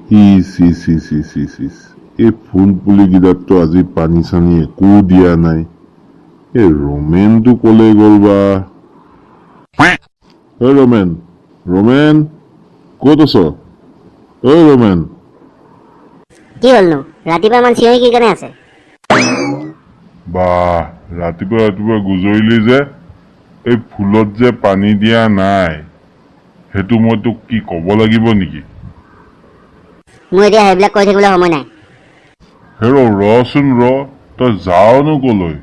Is is is is is is এই ফুল পুলিকেইটাততো আজি পানী চানী একো দিয়া নাই। এই ৰোমেনটো কলে গ'ল বা? ঐ ৰোমেন, ৰোমেন ক'ত আছ? ঐ ৰোমেন। কি হ'লনো? ৰাতিপুৱা ইমান চিঞৰি কি কাৰণে আছে? বাহ, ৰাতিপুৱা ৰাতিপুৱা গুজৰিলি যে। এই ফুলত যে পানী দিয়া নাই সেইটো মই তোক কি ক'ব লাগিব নেকি? মোৰ এতিয়া সেইবিলাক কৈ থাকিবলৈ সময় নাই। হেৰ' ৰচোন ৰ, তই যাৱনো কলৈ?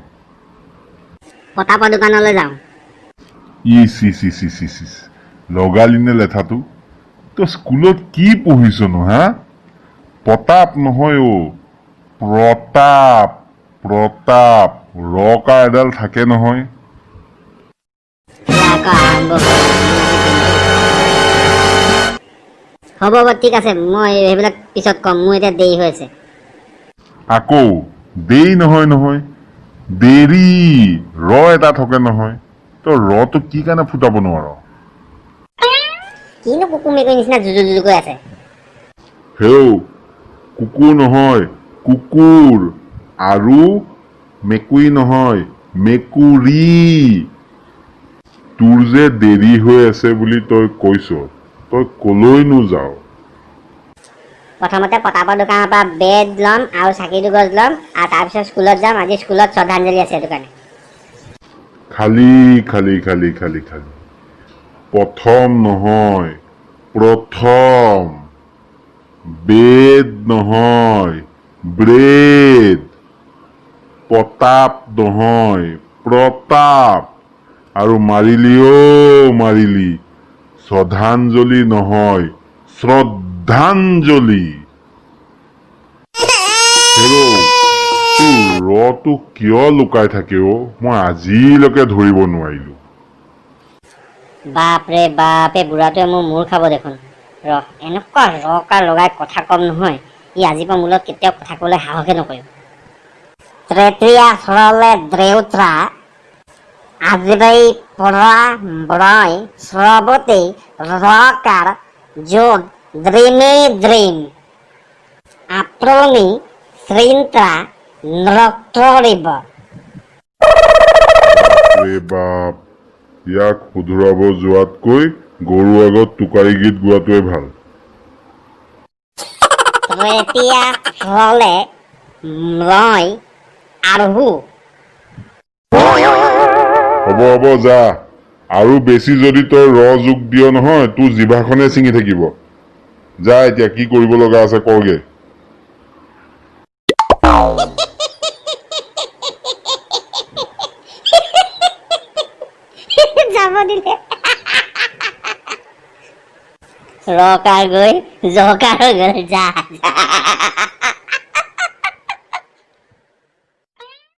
পতাপৰ দোকানলৈ যাওঁ। ইচ ইচ ইচ ইচ ইচ ইচ লগালি নে লেঠাটো? তই স্কুলত কি পঢ়িছনো হা? প্ৰতাপ নহয় অ', প্ৰতাপ। প্ৰতাপ ৰকা এডাল থাকে নহয়। হ'ব হ'ব ঠিক আছে, মই সেইবিলাক পিছত ক'ম। মোৰ এতিয়া দেৰি হৈ আছে। আকৌ দেৰি নহয় নহয়, দেৰি ৰ এটা থাকে নহয়। তই ৰটো কি কাৰণে ফুটাব নোৱাৰ? কিনো কুকুৰ মেকুৰী নিচিনা জুজু জুজু কৈ আছে? হেও কুকুৰ নহয়, কুকুৰ। আৰু মেকুৰী নহয়, মেকুৰী। তোৰ যে দেৰি হৈ আছে বুলি তই কৈছ, তই কলৈনো যাৱ? প্ৰথমতে পতাপৰ দোকানৰ পৰা বেড ল'ম আৰু চাকি দুগজ ল'ম, আৰু তাৰপিছত স্কুলত যাম। আজি স্কুলত শ্ৰদ্ধাঞ্জলি আছে, সেইটো কাৰণে। খালি খালি খালি খালি খালি প্ৰথম নহয়, প্ৰথম। বেদ নহয়, ব্ৰেড। প্ৰতাপ নহয়, প্ৰতাপ। আৰু মাৰিলি অ' মাৰিলি, শ্ৰদ্ধাঞ্জলি নহয়, শ্ৰদ্ধাঞ্জলি। তোৰ ৰটো কিয় লুকাই থাকে অ'? মই আজিলৈকে ধৰিব নোৱাৰিলো। বাপৰে বাপ, এই বুঢ়াটোৱে মোৰ মূৰ খাব দেখোন। এনেকুৱা ৰকাৰ লগাই কথা কম নহয়, ই আজিৰ পৰা মোৰ লগত কেতিয়াও কথা ক'বলৈ সাহসে নকৰিব। তৃতীয়া স্বৰলে দ্ৰেউত্ৰা, আজৰাই পৰা ব্ৰয় স্ৰৱতে ৰকাৰ যোগ দ্ৰিমে দ্ৰিম আপ্ৰনি শ্ৰীন্ত্ৰা নৃত্তৰিব। বাপৰে বাপ, ইয়াক শুধৰাব যোৱাতকৈ গৰু আগত টোকাৰী গীত গোৱাটোৱে ভাল। তৃতীয়া স্বৰলে ম্ৰয় আৰহু। হ'ব হ'ব যা, আৰু বেছি যদি তই ৰ যোগ দিয় নহয়, তোৰ জিভাখনে ছিঙি থাকিব। যা এতিয়া কি কৰিব লগা আছে কৰগে। যাব দিলে ৰকাৰ গৈ জকাৰ হৈ গ'ল। যা